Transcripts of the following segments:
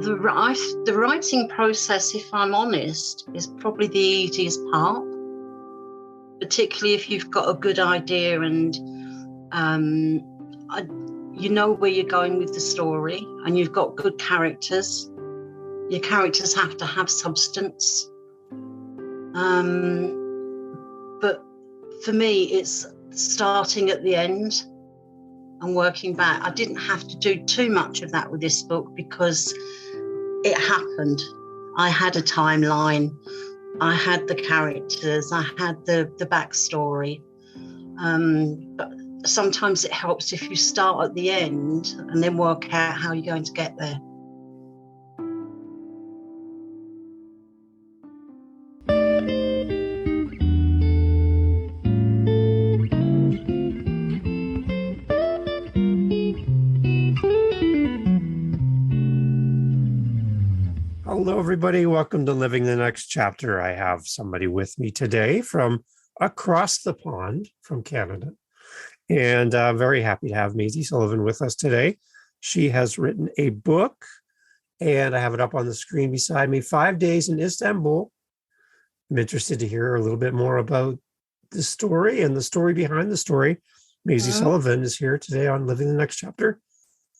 The writing process, if I'm honest, is probably the easiest part, particularly if you've got a good idea and you know where you're going with the story and you've got good characters. Your characters have to have substance. But for me, it's starting at the end and working back. I didn't have to do too much of that with this book because it happened. I had a timeline. I had the characters. I had the backstory. But sometimes it helps if you start at the end and then work out how you're going to get there. Hello, everybody. Welcome to Living the Next Chapter. I have somebody with me today from across the pond from Canada. And I'm very happy to have Maisie Sullivan with us today. She has written a book, and I have it up on the screen beside me, 5 Days in Istanbul. I'm interested to hear a little bit more about the story and the story behind the story. Maisie Sullivan is here today on Living the Next Chapter.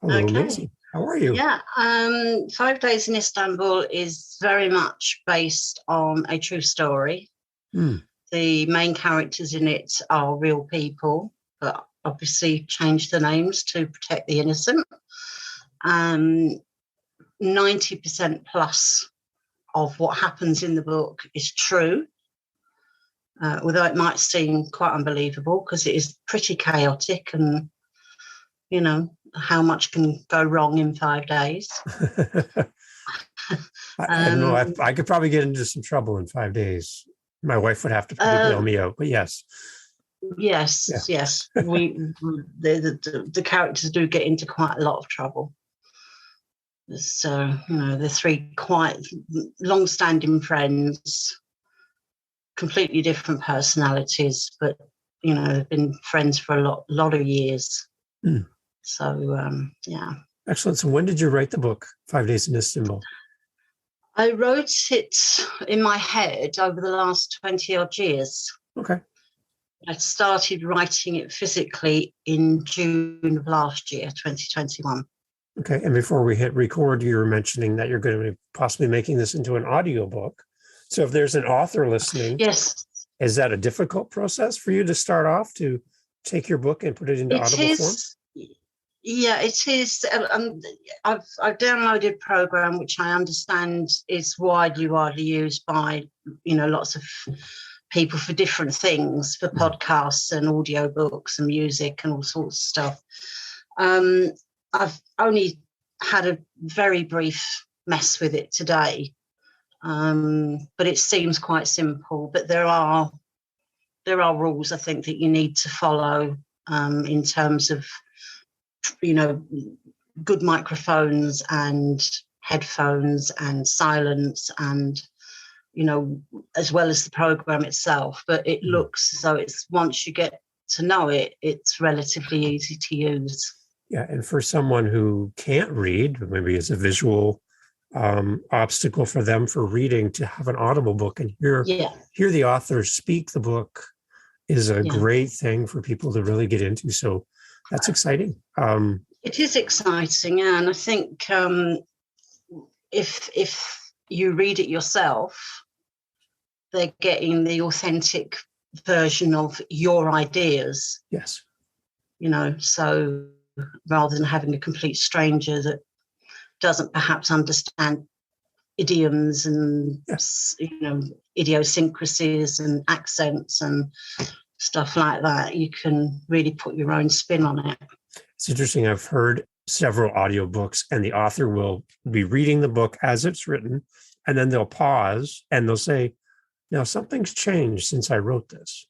Hello, Okay. Maisie. How are you? Yeah, 5 Days in Istanbul is very much based on a true story. The main characters in it are real people, but obviously changed the names to protect the innocent. 90% plus of what happens in the book is true, although it might seem quite unbelievable because it is pretty chaotic and, you know, how much can go wrong in 5 days. I don't know. I could probably get into some trouble in 5 days. My wife would have to bail me out, but yes. Yes. The characters do get into quite a lot of trouble. So, you know, they're three quite long-standing friends, completely different personalities, but, you know, they've been friends for a lot of years. So, yeah. Excellent. So when did you write the book, 5 Days in Istanbul? I wrote it in my head over the last 20-odd years. Okay. I started writing it physically in June of last year, 2021. Okay. And before we hit record, you were mentioning that you're going to be possibly making this into an audiobook. So if there's an author listening, yes, is that a difficult process for you to start off to take your book and put it into audible form? Yeah, it is. I've downloaded a program which I understand is widely used by, you know, lots of people for different things, for podcasts and audio books and music and all sorts of stuff. I've only had a very brief mess with it today, but it seems quite simple. But there are rules I think that you need to follow in terms of, you know, good microphones and headphones and silence and, you know, as well as the program itself. But it looks as though it's, once you get to know it, it's relatively easy to use. Yeah. And for someone who can't read, maybe it's a visual obstacle for them for reading, to have an audible book and hear the author speak the book is a great thing for people to really get into. So that's exciting. It is exciting, yeah. And I think if you read it yourself, they're getting the authentic version of your ideas. Yes. You know, so rather than having a complete stranger that doesn't perhaps understand idioms and, you know, idiosyncrasies and accents and stuff like that, you can really put your own spin on it. It's interesting. I've heard several audiobooks and the author will be reading the book as it's written, and then they'll pause and they'll say, now something's changed since I wrote this.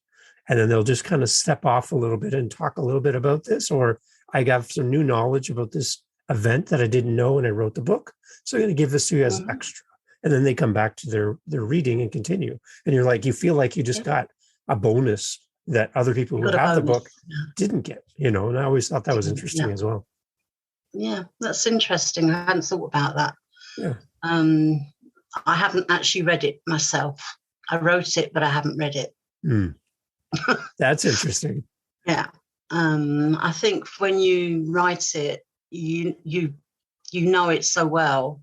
And then they'll just kind of step off a little bit and talk a little bit about this, or I got some new knowledge about this event that I didn't know when I wrote the book. So I'm going to give this to you as extra. And then they come back to their reading and continue. And you're like, you feel like you just got a bonus that other people who have the book didn't get, you know, and I always thought that was interesting as well. Yeah, that's interesting. I hadn't thought about that. Yeah. I haven't actually read it myself. I wrote it, but I haven't read it. That's interesting. Yeah. I think when you write it, you know it so well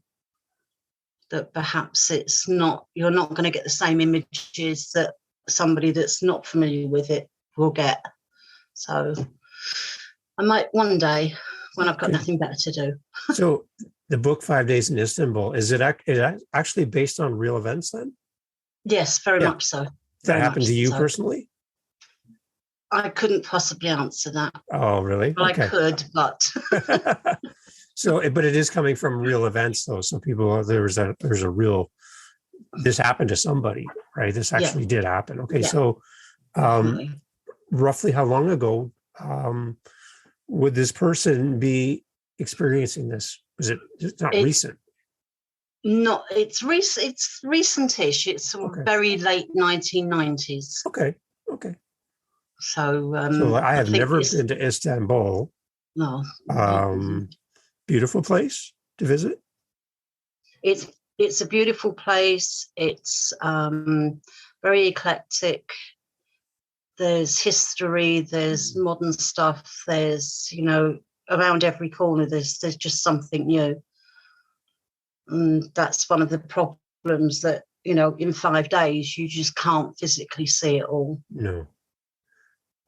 that perhaps you're not going to get the same images that somebody that's not familiar with it will get. So I might one day when I've got nothing better to do. So the book 5 Days in Istanbul, is it actually based on real events then? Yes, very much so. That happened to you personally? I couldn't possibly answer that. Oh, really? Well, okay. I could, but but it is coming from real events, though. So people, there's a real. This happened to somebody, right? This actually did happen. Okay, so roughly how long ago would this person be experiencing this? Is it not recent? No, it's recent. It's recentish. It's very late 1990s. Okay. So I have never been to Istanbul. No. Beautiful place to visit. It's a beautiful place. It's very eclectic. There's history. There's modern stuff. There's around every corner. There's just something new. And that's one of the problems that in 5 days you just can't physically see it all. No.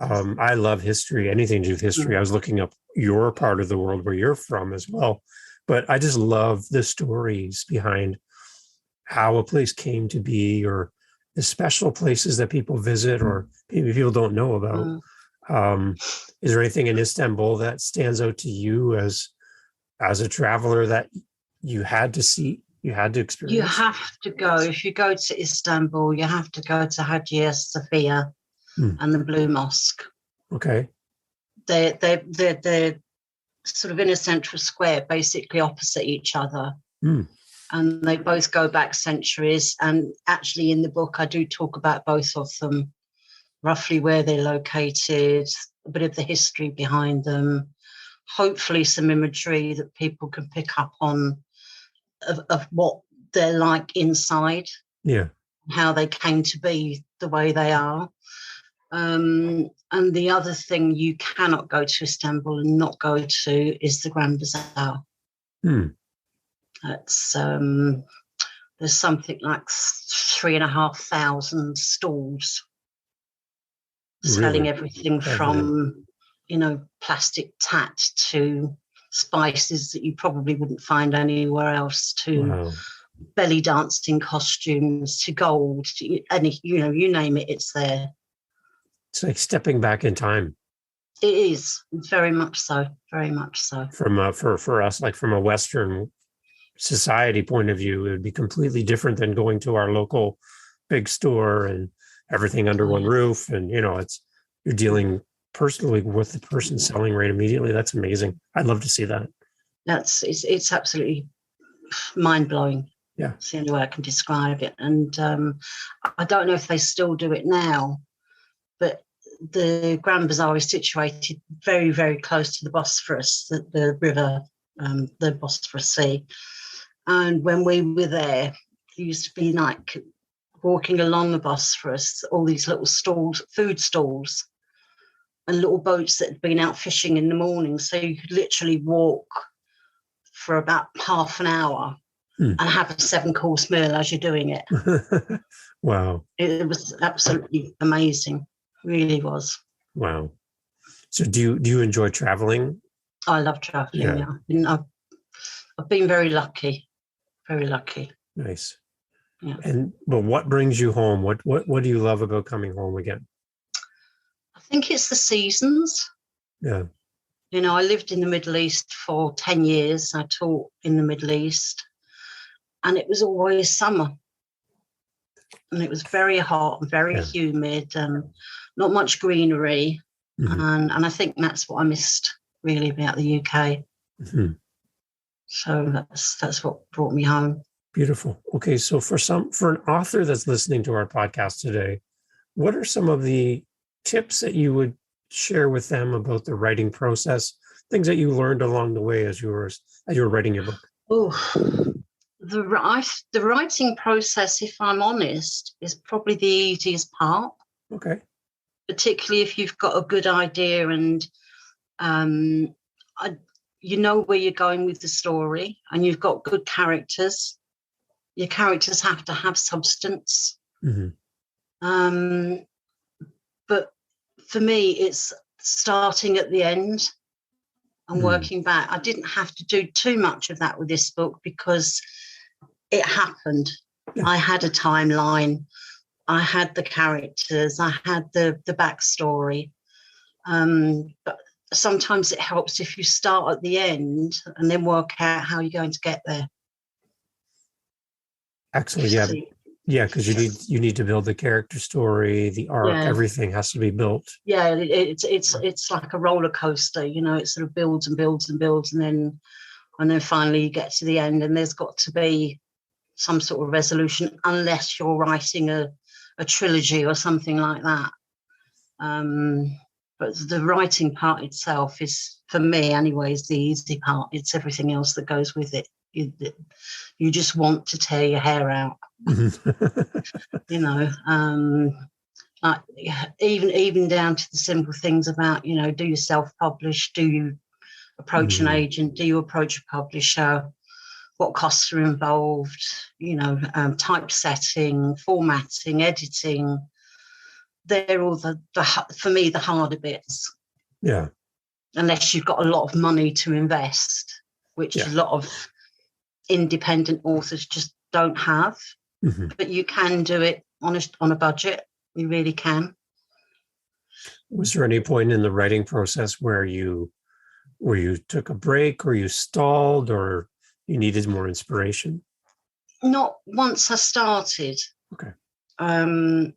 I love history, anything to do with history. I was looking up your part of the world where you're from as well. But I just love the stories behind how a place came to be, or the special places that people visit or maybe people don't know about. Is there anything in Istanbul that stands out to you as a traveler that you had to see, you had to experience? You have to go. If you go to Istanbul, you have to go to Hagia Sophia and the Blue Mosque. Okay. They're sort of in a central square, basically opposite each other. And they both go back centuries. And actually in the book, I do talk about both of them, roughly where they're located, a bit of the history behind them, hopefully some imagery that people can pick up on of what they're like inside. Yeah. How they came to be the way they are. And the other thing you cannot go to Istanbul and not go to is the Grand Bazaar. That's there's something like 3,500 stalls selling everything from plastic tat to spices that you probably wouldn't find anywhere else, to belly dancing costumes, to gold, to any you name it, it's there. It's like stepping back in time. It is very much so. From for us, like from a Western society point of view, it would be completely different than going to our local big store and everything under one roof. And you're dealing personally with the person selling right immediately. That's amazing. I'd love to see that. It's absolutely mind blowing. Yeah, it's the only way I can describe it. And I don't know if they still do it now, but the Grand Bazaar is situated very, very close to the Bosphorus, the river, the Bosphorus Sea. And when we were there, it used to be like walking along the Bosphorus, all these little stalls, food stalls, and little boats that had been out fishing in the morning. So you could literally walk for about half an hour and have a 7-course meal as you're doing it. Wow. It was absolutely amazing. Really was. Wow. So do you enjoy traveling? I love traveling. Yeah. I've been very lucky. Very lucky. Nice. Yeah. But what brings you home? What do you love about coming home again? I think it's the seasons. Yeah. I lived in the Middle East for 10 years. I taught in the Middle East, and it was always summer. And it was very hot and very humid and not much greenery. And I think that's what I missed really about the UK. So that's what brought me home. Beautiful. Okay, so for an author that's listening to our podcast today, what are some of the tips that you would share with them about the writing process, things that you learned along the way as you were writing your book? Oh, the writing process, if I'm honest, is probably the easiest part. Okay. Particularly if you've got a good idea and you know where you're going with the story, and you've got good characters. Your characters have to have substance. Mm-hmm. But for me, it's starting at the end and working back. I didn't have to do too much of that with this book because it happened. Yeah. I had a timeline. I had the characters. I had the backstory. But sometimes it helps if you start at the end and then work out how you're going to get there. Excellent. Yeah. Yeah, because you need to build the character story, the arc, everything has to be built. Yeah, it's like a roller coaster, you know. It sort of builds and builds and builds, and then finally you get to the end, and there's got to be some sort of resolution, unless you're writing a trilogy or something like that. But the writing part itself is, for me anyway, is the easy part. It's everything else that goes with it. You just want to tear your hair out. You know, like even down to the simple things about, you know, do you self-publish? Do you approach an agent? Do you approach a publisher? What costs are involved? You know, typesetting, formatting, editing. They're all for me, the harder bits. Yeah. Unless you've got a lot of money to invest, which a lot of independent authors just don't have. Mm-hmm. But you can do it on a budget. You really can. Was there any point in the writing process where you took a break, or you stalled, or you needed more inspiration? Not once I started. Okay. I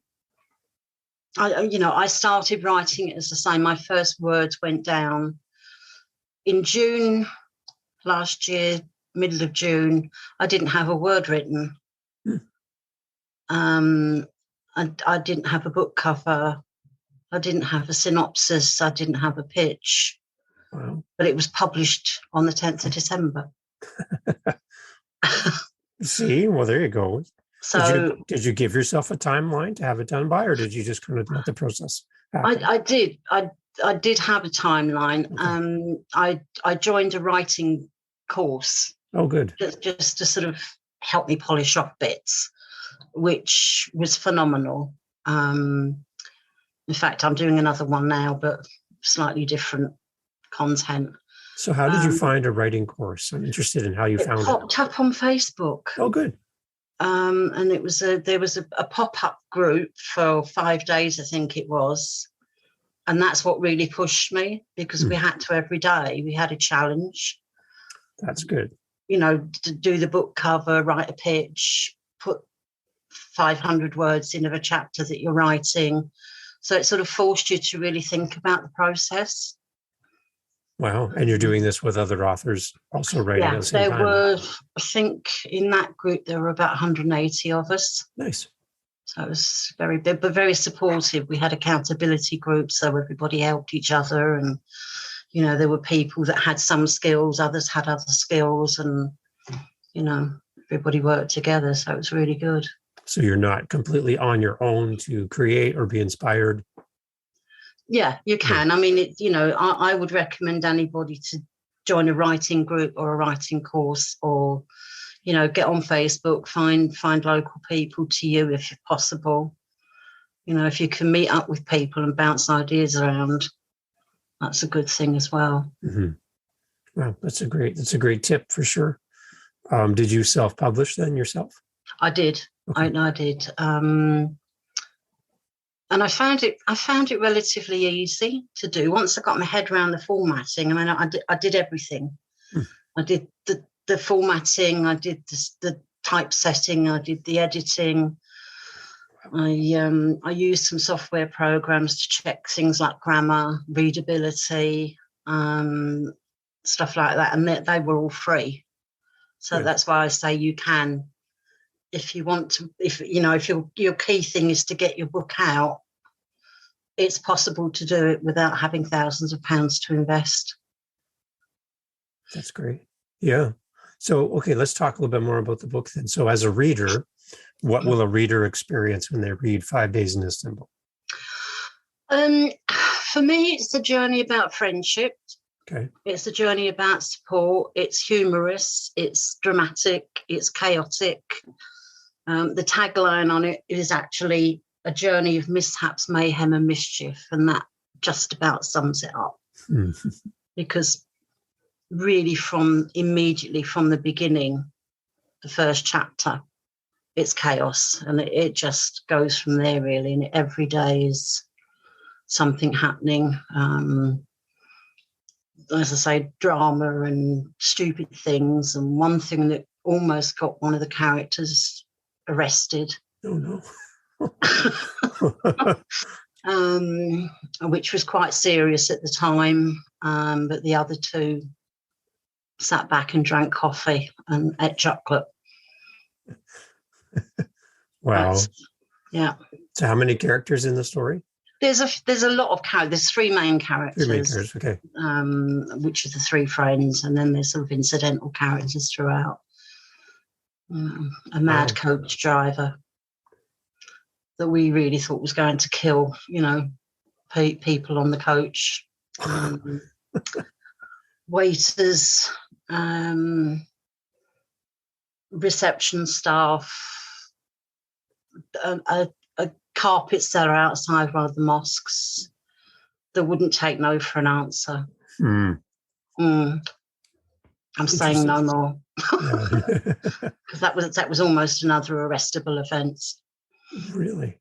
started writing it, as I say, my first words went down in June last year, middle of June. I didn't have a word written. I didn't have a book cover. I didn't have a synopsis. I didn't have a pitch. Wow. But it was published on the 10th of December. See, well, there you go. So did you give yourself a timeline to have it done by, or did you just kind of let the process happen? I did. I did have a timeline. Okay. I joined a writing course. Oh, good. Just to sort of help me polish off bits, which was phenomenal. In fact, I'm doing another one now, but slightly different content. So how did you find a writing course? I'm interested in how you found it. It popped up on Facebook. Oh, good. And there was a pop-up group for 5 days, I think it was. And that's what really pushed me, because we had to every day. We had a challenge. That's good. You know, to do the book cover, write a pitch, put 500 words in of a chapter that you're writing. So it sort of forced you to really think about the process. Wow. And you're doing this with other authors also writing at the same time? There were, I think in that group, there were about 180 of us. Nice. So it was very big, but very supportive. We had accountability groups, so everybody helped each other. And, you know, there were people that had some skills, others had other skills, and, you know, everybody worked together. So it was really good. So you're not completely on your own to create or be inspired? Yeah, you can. I mean, I would recommend anybody to join a writing group or a writing course, or, you know, get on Facebook, find local people to you if possible. You know, if you can meet up with people and bounce ideas around, that's a good thing as well. Mm-hmm. Wow, that's a great tip for sure. Did you self-publish then yourself? I did. Okay. I did. And I found it relatively easy to do once I got my head around the formatting. I mean, I did everything. I did the formatting. I did the typesetting. I did the editing. I used some software programs to check things like grammar, readability, stuff like that, and they were all free. So that's why I say you can, if you want to, if your key thing is to get your book out, it's possible to do it without having thousands of pounds to invest. That's great. Yeah. So, okay, let's talk a little bit more about the book then. So as a reader, what will a reader experience when they read 5 Days in Istanbul? For me, it's a journey about friendship. Okay. It's a journey about support. It's humorous. It's dramatic. It's chaotic. The tagline on it is actually a journey of mishaps, mayhem, and mischief. And that just about sums it up. Because really immediately from the beginning, the first chapter, it's chaos. And it just goes from there, really. And every day is something happening. As I say, drama and stupid things. And one thing that almost got one of the characters arrested. Oh, no. Which was quite serious at the time. But the other two sat back and drank coffee and ate chocolate. Wow. Yeah. So how many characters in the story? There's a lot of characters. There's 3 main characters. 3 main characters, okay. Which are the 3 friends, and then there's sort of incidental characters throughout. A mad coach driver that we really thought was going to kill, people on the coach. Waiters, reception staff, a carpet seller outside one of the mosques that wouldn't take no for an answer. I'm saying no more, because that was almost another arrestable offence. Really?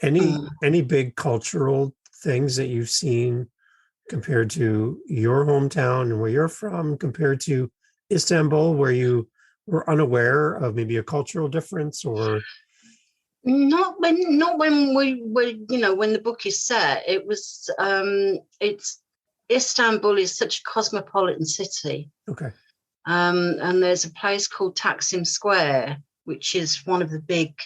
Any big cultural things that you've seen compared to your hometown and where you're from, compared to Istanbul, where you were unaware of maybe a cultural difference? Or not when we were, when the book is set. It was it's Istanbul is such a cosmopolitan city. Okay. And there's a place called Taksim Square, which is one of the big,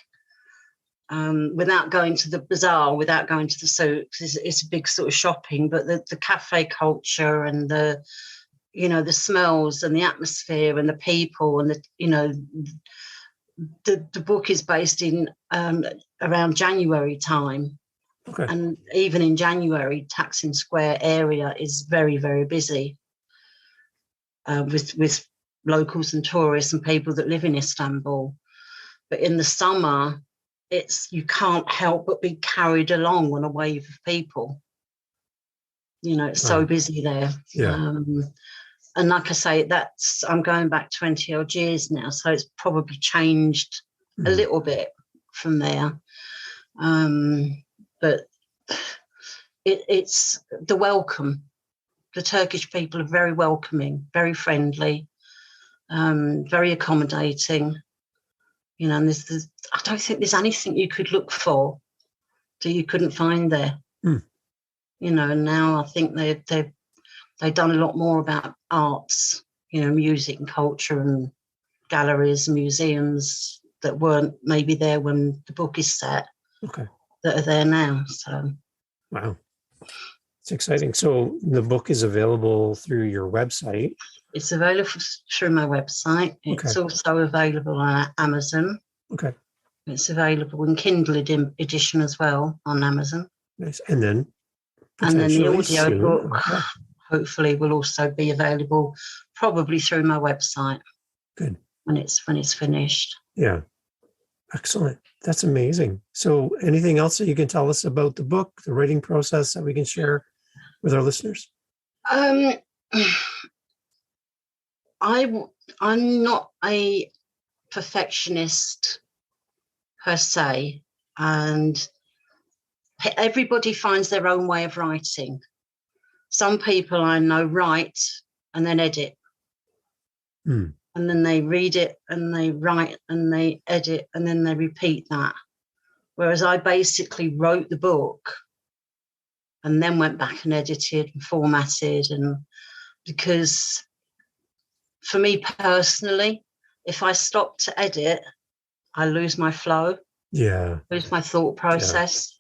without going to the bazaar, without going to the souks, it's a big sort of shopping, but the cafe culture and the smells and the atmosphere and the people and the book is based in around January time. Okay. And even in January, Taksim Square area is very, very busy with locals and tourists and people that live in Istanbul. But in the summer, you can't help but be carried along on a wave of people. It's so busy there. Yeah. And like I say, I'm going back 20 odd years now, so it's probably changed a little bit from there. But it's the welcome. The Turkish people are very welcoming, very friendly, very accommodating. And I don't think there's anything you could look for that you couldn't find there. And now I think they've done a lot more about arts, music and culture and galleries and museums that weren't maybe there when the book is set. Okay. That are there now. So. Wow. It's exciting. So the book is available through your website. It's available through my website. It's also available on Amazon. Okay. It's available in Kindle edition as well on Amazon. Nice. And then the audio book hopefully will also be available probably through my website. Good. When it's finished. Yeah. Excellent. That's amazing. So anything else that you can tell us about the book, the writing process that we can share with our listeners? I'm not a perfectionist per se, and everybody finds their own way of writing. Some people I know write and then edit. And then they read it and they write and they edit and then they repeat that. Whereas I basically wrote the book and then went back and edited and formatted. And because for me personally, if I stop to edit, I lose my flow. Yeah. Lose my thought process.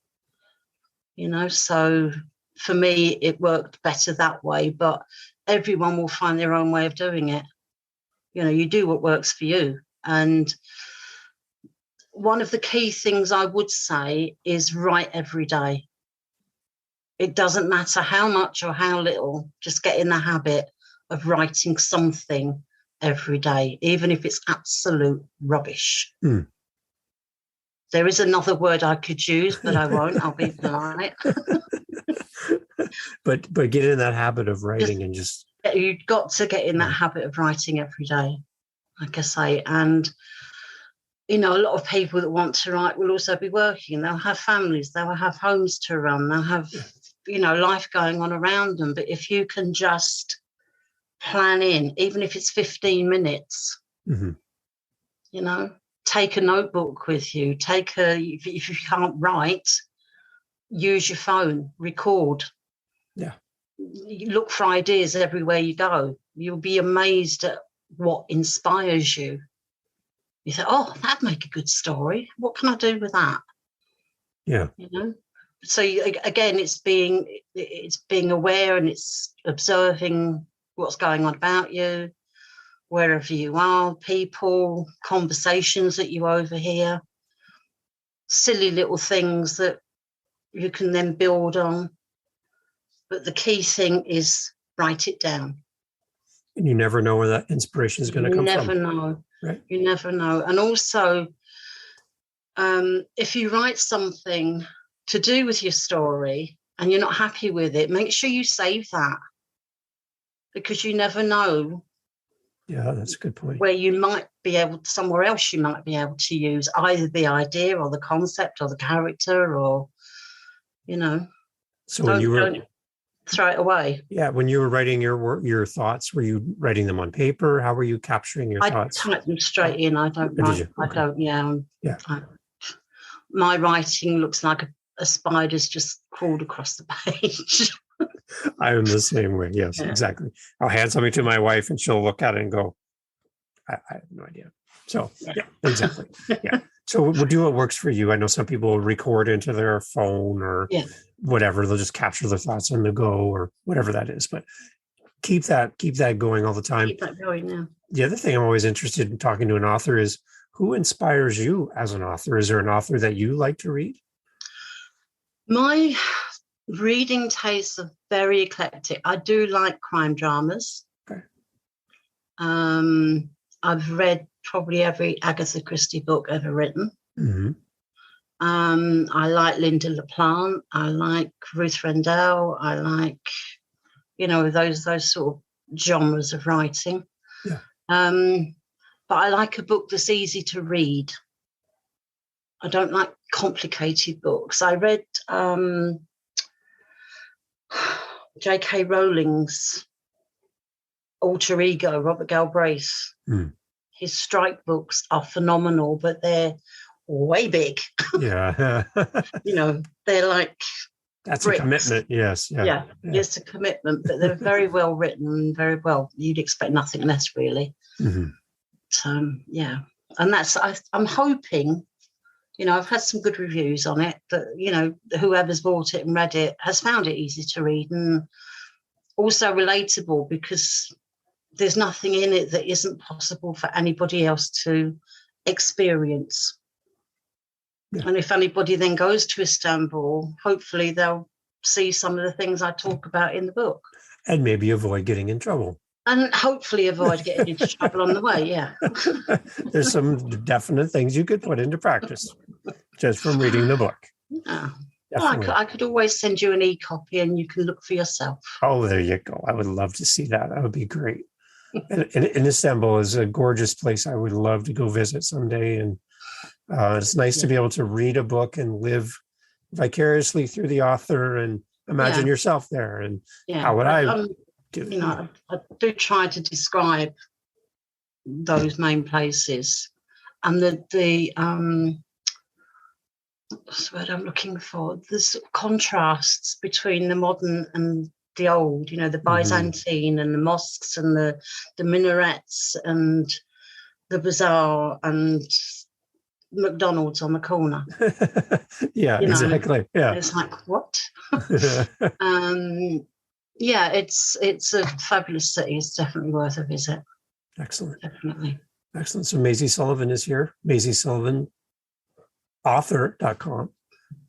Yeah. So for me, it worked better that way, but everyone will find their own way of doing it. You do what works for you. And one of the key things I would say is write every day. It doesn't matter how much or how little, just get in the habit of writing something every day, even if it's absolute rubbish. There is another word I could use, but I won't. I'll be polite. But get in that habit of writing and just... You've got to get in that habit of writing every day, like I say. And, a lot of people that want to write will also be working. They'll have families. They'll have homes to run. They'll have, life going on around them. But if you can just plan in, even if it's 15 minutes, take a notebook with you. If you can't write, use your phone, record. Yeah. Look for ideas everywhere you go. You'll be amazed at what inspires you. You say, oh, that'd make a good story. What can I do with that? Yeah. So again, it's being aware, and it's observing what's going on about you, wherever you are, people, conversations that you overhear, silly little things that you can then build on. But the key thing is write it down. And you never know where that inspiration is going to come from. You never know. Right. You never know. And also, if you write something to do with your story and you're not happy with it, make sure you save that, because you never know. Yeah, that's a good point. Where you might be somewhere else you might be able to use either the idea or the concept or the character, or, So when you were... Don't throw it away. Yeah, when you were writing your thoughts, were you writing them on paper? How were you capturing your thoughts? I type them straight in. I don't write. Okay. I don't, yeah. My writing looks like a spider's just crawled across the page. I am the same way. Yes, exactly. I'll hand something to my wife and she'll look at it and go, I have no idea. So, yeah, exactly. Yeah. So we'll do what works for you. I know some people record into their phone or whatever. They'll just capture their thoughts on the go or whatever that is. But keep that going all the time. Keep that going now. The other thing I'm always interested in talking to an author is, who inspires you as an author? Is there an author that you like to read? My reading tastes are very eclectic. I do like crime dramas. Okay. I've read probably every Agatha Christie book ever written. Mm-hmm. I like Linda LaPlante. I like Ruth Rendell. I like, those sort of genres of writing. Yeah. But I like a book that's easy to read. I don't like complicated books. I read J.K. Rowling's alter ego, Robert Galbraith. His strike books are phenomenal, but they're way big. Yeah. They're like that's bricks. A commitment. Yes. Yeah, it's a commitment, but they're very well written and very well. You'd expect nothing less, really. Mm-hmm. And that's I'm hoping. I've had some good reviews on it, but whoever's bought it and read it has found it easy to read and also relatable, because there's nothing in it that isn't possible for anybody else to experience. Yeah. And if anybody then goes to Istanbul, hopefully they'll see some of the things I talk about in the book. And maybe avoid getting in trouble. And hopefully avoid getting into trouble on the way, yeah. There's some definite things you could put into practice just from reading the book. Oh. Well, I could always send you an e-copy and you can look for yourself. Oh, there you go. I would love to see that. That would be great. And Istanbul is a gorgeous place. I would love to go visit someday. And it's nice to be able to read a book and live vicariously through the author and imagine yourself there. And how would I do? I do try to describe those main places, and the what's the word I'm looking for? The sort of contrasts between the modern and the old. The Byzantine and the mosques and the minarets and the bazaar and McDonald's on the corner. Exactly. Yeah, it's like what? It's a fabulous city. It's definitely worth a visit. Excellent. Definitely. Excellent. So Maisie Sullivan is here. Maisie Sullivan, author.com,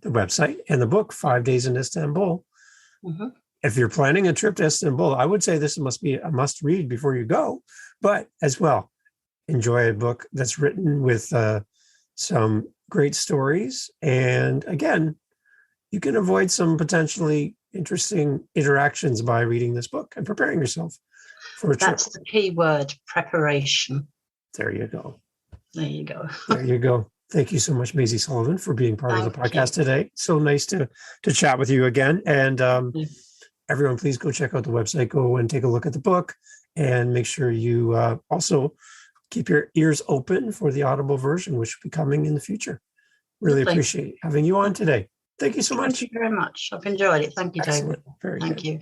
the website, and the book, 5 Days in Istanbul. Mm-hmm. If you're planning a trip to Istanbul, I would say this must be a must read before you go, but as well, enjoy a book that's written with some great stories. And again, you can avoid some potentially interesting interactions by reading this book and preparing yourself for a trip. That's the key word, preparation. There you go. There you go. There you go. Thank you so much, Maisie Sullivan, for being part of the podcast today. So nice to chat with you again. And everyone, please go check out the website. Go and take a look at the book, and make sure you also keep your ears open for the Audible version, which will be coming in the future. Really appreciate having you on today. Thank you so much. Thank you very much. I've enjoyed it. Thank you, Excellent. David. Very Thank good. you.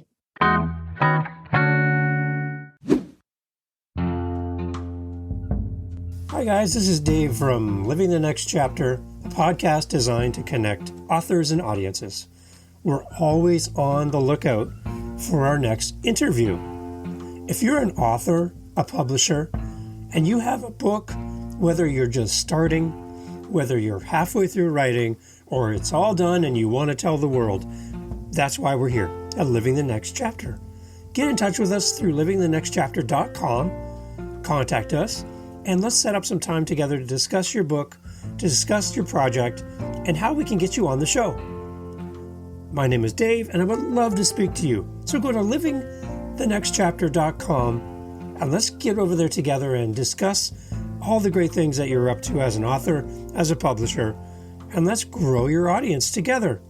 Hi, guys. This is Dave from Living the Next Chapter, a podcast designed to connect authors and audiences. We're always on the lookout for our next interview. If you're an author, a publisher, and you have a book, whether you're just starting, whether you're halfway through writing, or it's all done and you want to tell the world, that's why we're here at Living the Next Chapter. Get in touch with us through livingthenextchapter.com, contact us, and let's set up some time together to discuss your book, to discuss your project, and how we can get you on the show. My name is Dave, and I would love to speak to you. So go to livingthenextchapter.com, and let's get over there together and discuss all the great things that you're up to as an author, as a publisher, and let's grow your audience together.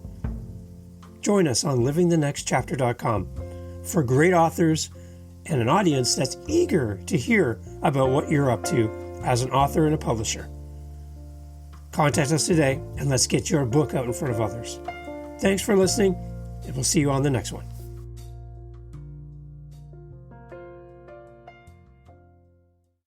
Join us on livingthenextchapter.com for great authors and an audience that's eager to hear about what you're up to as an author and a publisher. Contact us today, and let's get your book out in front of others. Thanks for listening, and we'll see you on the next one.